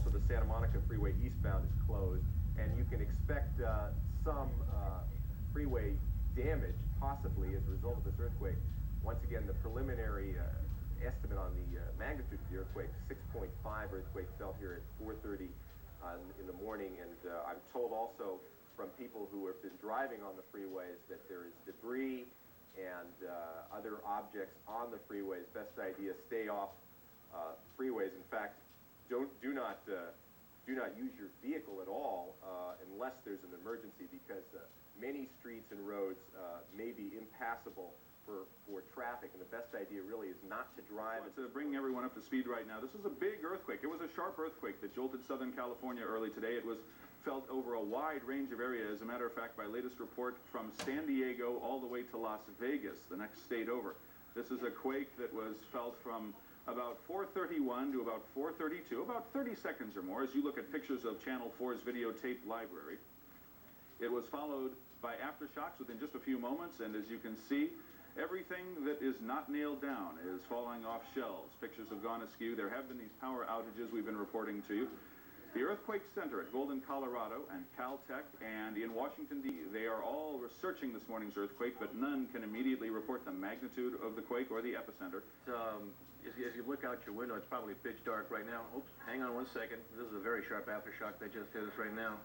also the Santa Monica Freeway eastbound is closed, and you can expect some freeway damage possibly as a result of this earthquake. Once again, the preliminary estimate on the magnitude of the earthquake, 6.5 earthquake felt here at 4:30 in the morning, and I'm told also from people who have been driving on the freeways that there is debris and other objects on the freeways. Best idea, stay off freeways. In fact, do not use your vehicle at all unless there's an emergency, because many streets and roads may be impassable for traffic, and the best idea really is not to drive. To bring everyone up to speed right now, this is a big earthquake. It was a sharp earthquake that jolted Southern California early today. It was felt over a wide range of areas. As a matter of fact, by latest report, from San Diego all the way to Las Vegas, the next state over. This is a quake that was felt from about 4:31 to about 4:32, about 30 seconds or more, as you look at pictures of Channel 4's videotape library. It was followed by aftershocks within just a few moments, and as you can see, everything that is not nailed down is falling off shelves. Pictures have gone askew. There have been these power outages we've been reporting to you. The Earthquake Center at Golden, Colorado, and Caltech, and in Washington, D.C., they are all researching this morning's earthquake, but none can immediately report the magnitude of the quake or the epicenter. As you look out your window, it's probably pitch dark right now. Oops, hang on one second. This is a very sharp aftershock that just hit us right now.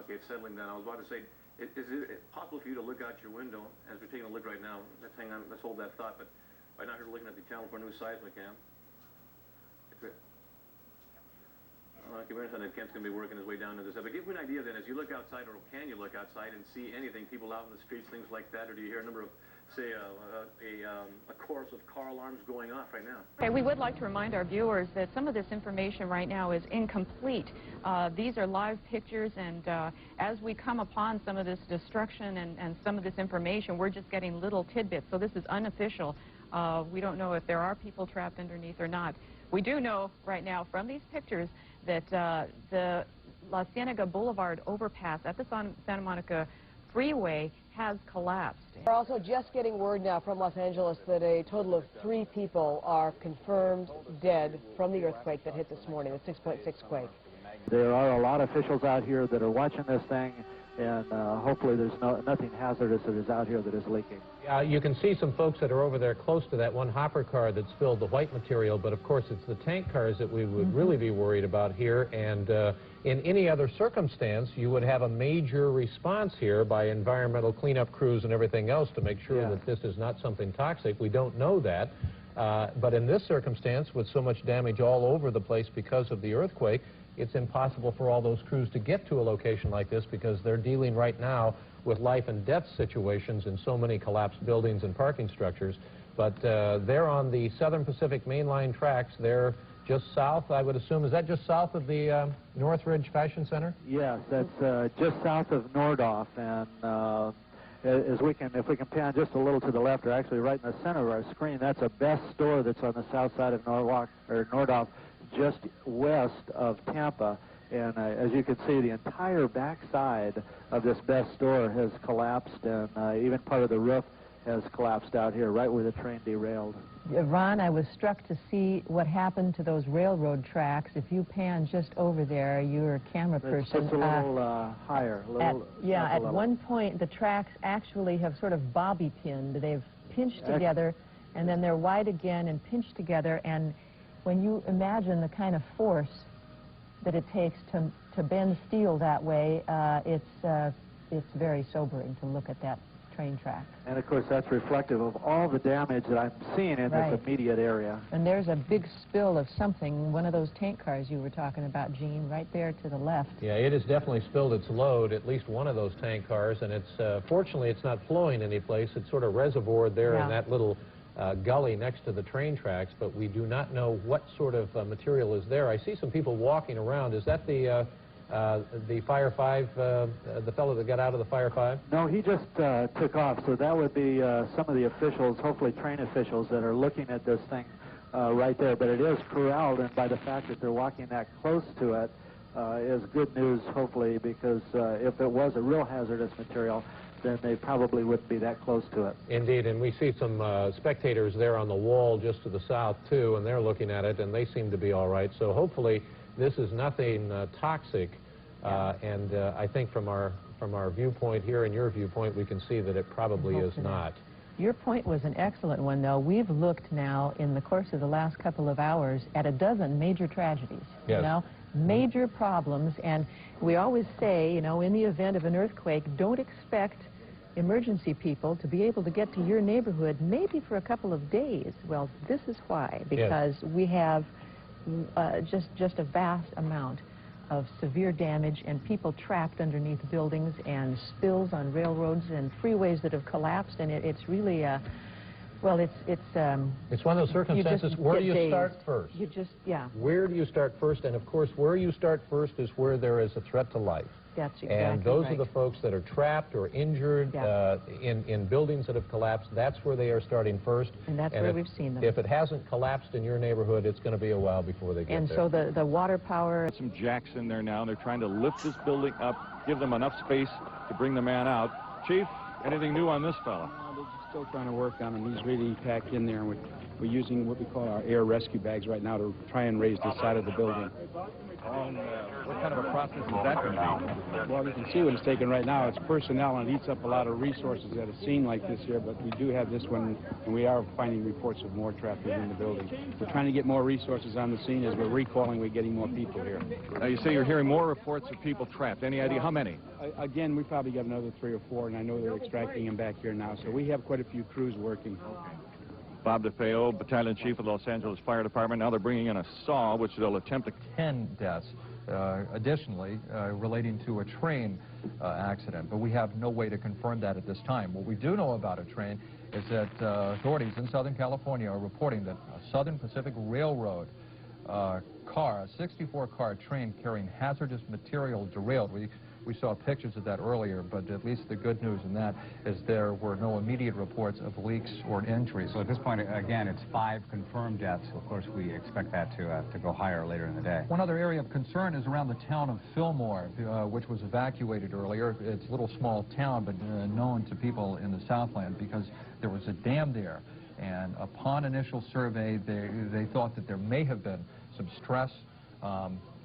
Okay, it's settling down. I was about to say, is it possible for you to look out your window as we're taking a look right now? Let's hang on, let's hold that thought, but right now you're looking at the Channel 4 News seismic cam. Okay, we understand that Kent's going to be working his way down to this. But give me an idea then, as you look outside, or can you look outside and see anything, people out in the streets, things like that, or do you hear a number of, say, a chorus of car alarms going off right now? Okay, we would like to remind our viewers that some of this information right now is incomplete. These are live pictures, and as we come upon some of this destruction and some of this information, we're just getting little tidbits. So this is unofficial. We don't know if there are people trapped underneath or not. We do know right now from these pictures that the La Cienega Boulevard overpass at the Santa Monica Freeway has collapsed. We're also just getting word now from Los Angeles that a total of 3 people are confirmed dead from the earthquake that hit this morning, the 6.6 quake. There are a lot of officials out here that are watching this thing, and hopefully there's nothing hazardous that is out here that is leaking. You can see some folks that are over there close to that one hopper car that's filled the white material, but of course it's the tank cars that we would really be worried about here. And in any other circumstance, you would have a major response here by environmental cleanup crews and everything else to make sure that this is not something toxic. We don't know that. But in this circumstance, with so much damage all over the place because of the earthquake, it's impossible for all those crews to get to a location like this because they're dealing right now with life and death situations in so many collapsed buildings and parking structures. But they're on the Southern Pacific Main Line tracks. They're just south, I would assume. Is that just south of the Northridge Fashion Center? Yes, that's just south of Nordhoff, and if we can pan just a little to the left, or actually right in the center of our screen, that's a Best store that's on the south side of Nordhoff, just west of Tampa. And as you can see, the entire backside of this Best store has collapsed, and even part of the roof has collapsed out here, right where the train derailed. Ron, I was struck to see what happened to those railroad tracks. If you pan just over there, you're a camera person. It's a little higher. At one point, the tracks actually have sort of bobby pinned. They've pinched together, and then they're wide again and pinched together. And when you imagine the kind of force that it takes to bend steel that way, it's very sobering to look at that train track. And of course that's reflective of all the damage that I'm seeing in this immediate area. And there's a big spill of something, one of those tank cars you were talking about, Gene, right there to the left. Yeah, it has definitely spilled its load, at least one of those tank cars, and it's fortunately it's not flowing anyplace. It's sort of reservoired there in that little gully next to the train tracks, but we do not know what sort of material is there. I see some people walking around. Is that the Fire 5, the fellow that got out of the Fire 5? No, he just took off, so that would be some of the officials, hopefully train officials, that are looking at this thing right there. But it is corralled, and by the fact that they're walking that close to it is good news, hopefully, because if it was a real hazardous material, then they probably wouldn't be that close to it. Indeed, and we see some spectators there on the wall just to the south, too, and they're looking at it, and they seem to be all right. So hopefully this is nothing toxic, and I think from our viewpoint here and your viewpoint, we can see that it probably is not. Your point was an excellent one, though. We've looked now in the course of the last couple of hours at a dozen major tragedies. Yes. You know, major problems, and we always say, you know, in the event of an earthquake, don't expect emergency people to be able to get to your neighborhood maybe for a couple of days. Well, this is why, because we have just a vast amount of severe damage and people trapped underneath buildings and spills on railroads and freeways that have collapsed, and it's really well, it's one of those circumstances. Where do you start first? Where do you start first? And of course, where you start first is where there is a threat to life. That's exactly and those right. are the folks that are trapped or injured in buildings that have collapsed. That's where they are starting first. And that's where we've seen them. If it hasn't collapsed in your neighborhood, it's going to be a while before they get and there. And so the water power... Some jacks in there now. They're trying to lift this building up, give them enough space to bring the man out. Chief, anything new on this fella? They're still trying to work on him. He's really packed in there. And we're using what we call our air rescue bags right now to try and raise the side of the building. And what kind of a process is that going to be? Well, you can see what it's taking right now. It's personnel, and it eats up a lot of resources at a scene like this here, but we do have this one, and we are finding reports of more traffic in the building. We're trying to get more resources on the scene. As we're recalling, we're getting more people here. Now, you say you're hearing more reports of people trapped. Any idea how many? Again, we probably got another 3 or 4, and I know they're extracting them back here now, so we have quite a few crews working. Bob DeFeo, Battalion Chief of the Los Angeles Fire Department. Now they're bringing in a saw, which they'll attempt to... 10 deaths, additionally, relating to a train accident. But we have no way to confirm that at this time. What we do know about a train is that authorities in Southern California are reporting that a Southern Pacific Railroad car, a 64-car train carrying hazardous material derailed. We saw pictures of that earlier, but at least the good news in that is there were no immediate reports of leaks or injuries. So at this point, again, it's 5 confirmed deaths. Of course, we expect that to go higher later in the day. One other area of concern is around the town of Fillmore, which was evacuated earlier. It's a little small town, but known to people in the Southland because there was a dam there. And upon initial survey, they thought that there may have been some stress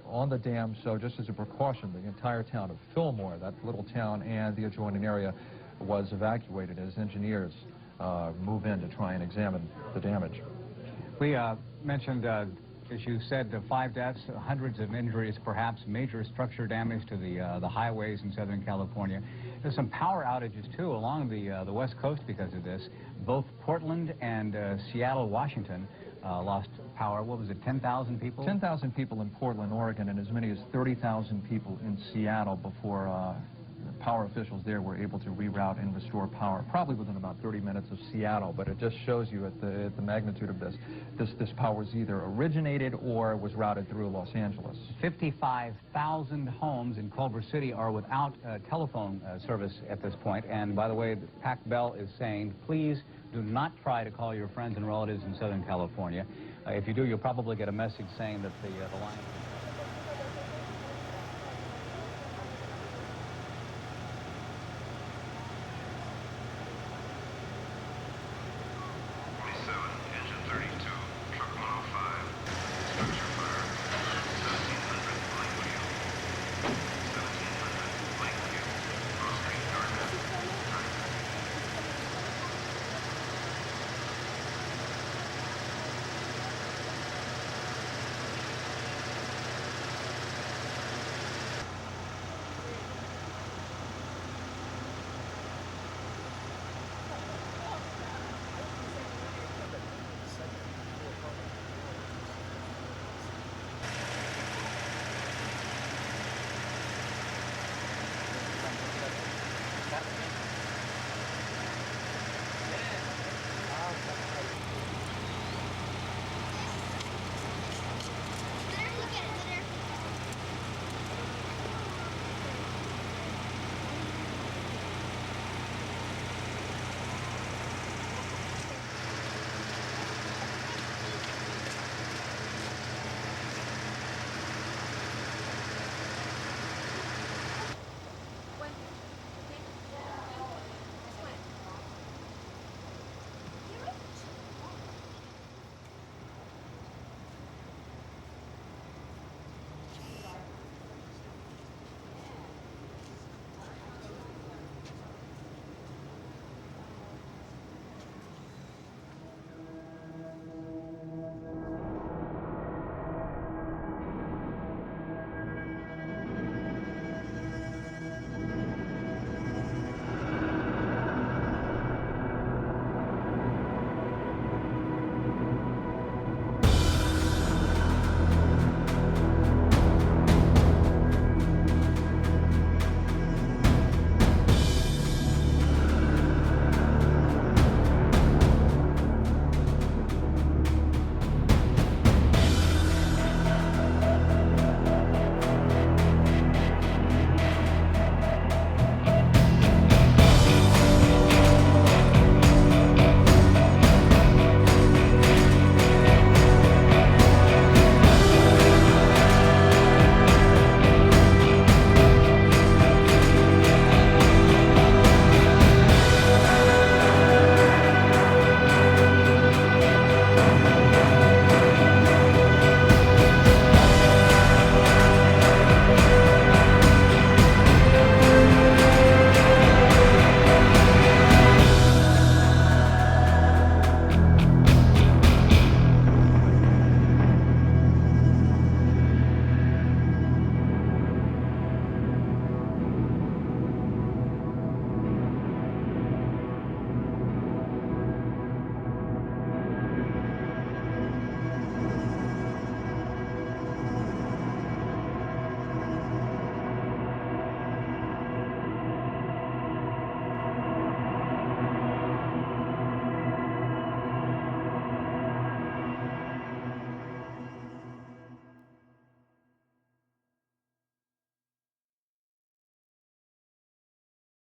on the dam, so just as a precaution, the entire town of Fillmore, that little town and the adjoining area, was evacuated as engineers move in to try and examine the damage. We mentioned, as you said, 5 deaths, hundreds of injuries, perhaps major structure damage to the highways in Southern California. There's some power outages, too, along the West Coast because of this. Both Portland and Seattle, Washington, lost power. What was it, 10,000 people? 10,000 people in Portland, Oregon, and as many as 30,000 people in Seattle before power officials there were able to reroute and restore power, probably within about 30 minutes of Seattle, but it just shows you at the magnitude of this. This power was either originated or was routed through Los Angeles. 55,000 homes in Culver City are without telephone service at this point, and by the way, Pac Bell is saying, please do not try to call your friends and relatives in Southern California. If you do, you'll probably get a message saying that the line...